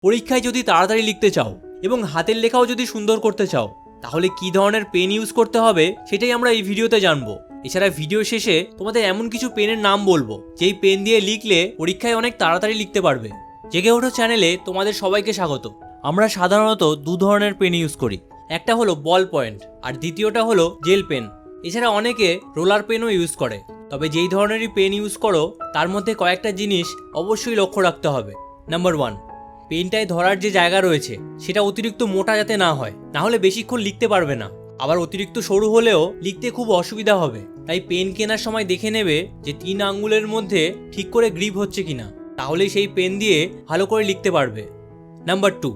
পরীক্ষায় যদি তাড়াতাড়ি লিখতে চাও এবং হাতের লেখাও যদি সুন্দর করতে চাও তাহলে কি ধরনের পেন ইউজ করতে হবে সেটাই আমরা এই ভিডিওতে জানবো। এছাড়া ভিডিও শেষে তোমাদের এমন কিছু পেনের নাম বলবো যেই পেন দিয়ে লিখলে পরীক্ষায় অনেক তাড়াতাড়ি লিখতে পারবে। জেগে ওঠো চ্যানেলে তোমাদের সবাইকে স্বাগত। আমরা সাধারণত দু ধরনের পেন ইউজ করি, একটা হলো বল পয়েন্ট আর দ্বিতীয়টা হলো জেল পেন। এছাড়া অনেকে রোলার পেনও ইউজ করে। তবে যেই ধরনেরই পেন ইউজ করো তার মধ্যে কয়েকটা জিনিস অবশ্যই লক্ষ্য রাখতে হবে। নাম্বার 1, পেনটায় ধরার যে জায়গা রয়েছে সেটা অতিরিক্ত মোটা যাতে না হয়, না হলে বেশিক্ষণ লিখতে পারবে না। আবার অতিরিক্ত সরু হলেও লিখতে খুব অসুবিধা হবে। তাই পেন কেনার সময় দেখে নেবে যে 3 আঙ্গুলের মধ্যে ঠিক করে গ্রিপ হচ্ছে কিনা, তাহলে সেই পেন দিয়ে ভালো করে লিখতে পারবে। নাম্বার 2,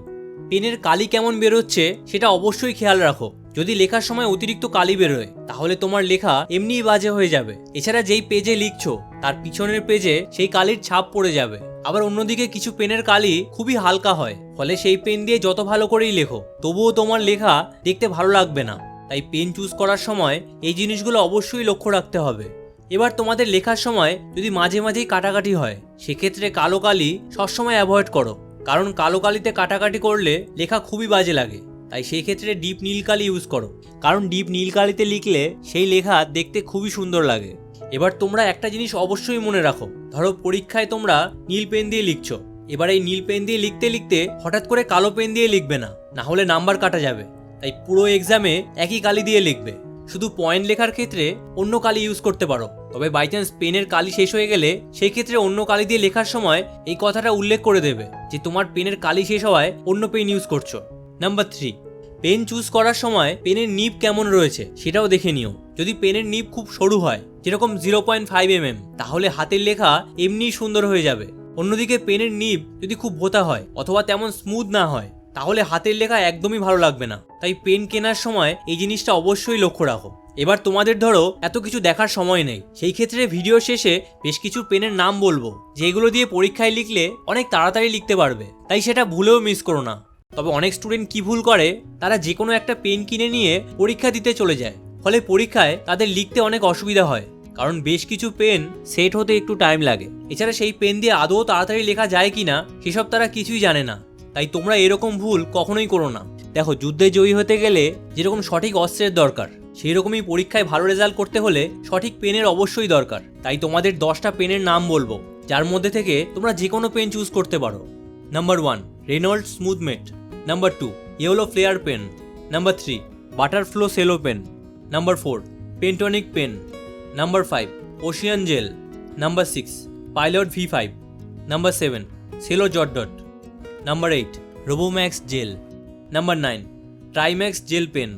পেনের কালি কেমন বেরোচ্ছে সেটা অবশ্যই খেয়াল রাখো। যদি লেখার সময় অতিরিক্ত কালি বেরোয় তাহলে তোমার লেখা এমনিই বাজে হয়ে যাবে। এছাড়া যেই পেজে লিখছো তার পিছনের পেজে সেই কালির ছাপ পড়ে যাবে। আবার অন্যদিকে কিছু পেনের কালি খুবই হালকা হয়, ফলে সেই পেন দিয়ে যত ভালো করেই লেখো তবুও তোমার লেখা দেখতে ভালো লাগবে না। তাই পেন চুজ করার সময় এই জিনিসগুলো অবশ্যই লক্ষ্য রাখতে হবে। এবার তোমাদের লেখার সময় যদি মাঝে মাঝেই কাটাকাটি হয় সেক্ষেত্রে কালো কালি সবসময় অ্যাভয়েড করো, কারণ কালো কালিতে কাটাকাটি করলে লেখা খুবই বাজে লাগে। তাই সেই ক্ষেত্রে ডিপ নীল কালি ইউজ করো, কারণ ডিপ নীল কালিতে লিখলে সেই লেখা দেখতে খুবই সুন্দর লাগে। এবার তোমরা একটা জিনিস অবশ্যই মনে রাখো, ধরো পরীক্ষায় তোমরা নীল পেন দিয়ে লিখছো, এবার এই নীল পেন দিয়ে লিখতে লিখতে হঠাৎ করে কালো পেন দিয়ে লিখবে না, না হলে নাম্বার কাটা যাবে। তাই পুরো এক্সামে একই কালি দিয়ে লিখবে। শুধু পয়েন্ট লেখার ক্ষেত্রে অন্য কালি ইউজ করতে পারো, তবে বাই চান্স পেনের কালি শেষ হয়ে গেলে সেই ক্ষেত্রে অন্য কালি দিয়ে লেখার সময় এই কথাটা উল্লেখ করে দেবে যে তোমার পেনের কালি শেষ হওয়ায় অন্য পেন ইউজ করছো। নাম্বার 3, পেন চুজ করার সময় পেনের নিব কেমন রয়েছে সেটাও দেখে নিও। যদি পেনের নিব খুব সরু হয়, যেরকম 0.5 mm, তাহলে হাতের লেখা এমনিই সুন্দর হয়ে যাবে। অন্যদিকে পেনের নিব যদি খুব ভোঁতা হয় অথবা তেমন স্মুথ না হয় তাহলে হাতের লেখা একদমই ভালো লাগবে না। তাই পেন কেনার সময় এই জিনিসটা অবশ্যই লক্ষ্য রাখো। এবার তোমাদের ধরো এত কিছু দেখার সময় নেই, সেই ক্ষেত্রে ভিডিও শেষে বেশ কিছু পেনের নাম বলবো যেগুলো দিয়ে পরীক্ষায় লিখলে অনেক তাড়াতাড়ি লিখতে পারবে, তাই সেটা ভুলেও মিস করো না। তবে অনেক স্টুডেন্ট কি ভুল করে, তারা যে কোনো একটা পেন কিনে নিয়ে পরীক্ষা দিতে চলে যায়, ফলে পরীক্ষায় তাদের লিখতে অনেক অসুবিধা হয়, কারণ বেশ কিছু পেন সেট হতে একটু টাইম লাগে। এছাড়া সেই পেন দিয়ে আদৌ তাড়াতাড়ি লেখা যায় কিনা সেসব তারা কিছুই জানে না। তাই তোমরা এরকম ভুল কখনোই করো না। দেখো, যুদ্ধে জয়ী হতে গেলে যেরকম সঠিক অস্ত্রের দরকার, সেই রকমই পরীক্ষায় ভালো রেজাল্ট করতে হলে সঠিক পেনের অবশ্যই দরকার। তাই তোমাদের 10টা পেনের নাম বলবো, যার মধ্যে থেকে তোমরা যে কোনো পেন চুজ করতে পারো। Number 1, Reynolds smooth mate. Number 2, yellow flair pen. Number 3, butterflow Cello pen. Number 4, Pentonic pen. Number 5, ocean gel. Number 6, Pilot V5। Number 7, Cello jot dot. Number 8, Robomax gel. Number 9, Trimax gel pen.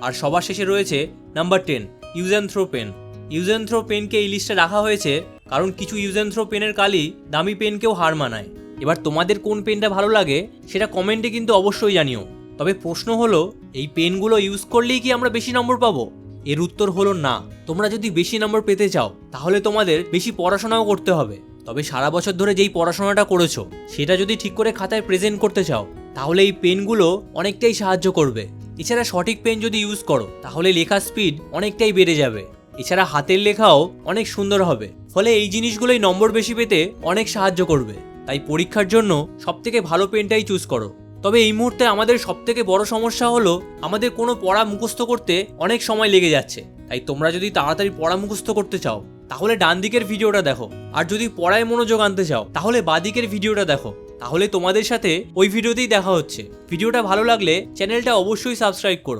আর সবার শেষে রয়েছে number 10, use and throw pen. Use and throw পেনকে এই লিস্টে রাখা হয়েছে কারণ কিছু ইউজ অ্যান্ড থ্রো পেনের কালি দামি পেনকেও হার মানায়। এবার তোমাদের কোন পেনটা ভালো লাগে সেটা কমেন্টে কিন্তু অবশ্যই জানিও। তবে প্রশ্ন হলো, এই পেনগুলো ইউজ করলেই কি আমরা বেশি নম্বর পাবো? এর উত্তর হলো না। তোমরা যদি বেশি নম্বর পেতে চাও তাহলে তোমাদের বেশি পড়াশোনাও করতে হবে। তবে সারা বছর ধরে যেই পড়াশোনাটা করেছো সেটা যদি ঠিক করে খাতায় প্রেজেন্ট করতে চাও তাহলে এই পেনগুলো অনেকটাই সাহায্য করবে। এছাড়া সঠিক পেন যদি ইউজ করো তাহলে লেখার স্পিড অনেকটাই বেড়ে যাবে। এছাড়া হাতের লেখাও অনেক সুন্দর হবে, ফলে এই জিনিসগুলোই নম্বর বেশি পেতে অনেক সাহায্য করবে। তাই পরীক্ষার জন্য সবথেকে ভালো পেনটাই চুজ করো। তবে এই মুহূর্তে আমাদের সবথেকে বড় সমস্যা হলো আমাদের কোনো পড়া মুখস্থ করতে অনেক সময় লেগে যাচ্ছে। তাই তোমরা যদি তাড়াতাড়ি পড়া মুখস্থ করতে চাও তাহলে ডান দিকের ভিডিওটা দেখো, আর যদি পড়ায় মনোযোগ আনতে চাও তাহলে বাঁ দিকের ভিডিওটা দেখো। তাহলে তোমাদের সাথে ওই ভিডিওতেই দেখা হচ্ছে। ভিডিওটা ভালো লাগলে চ্যানেলটা অবশ্যই সাবস্ক্রাইব করো।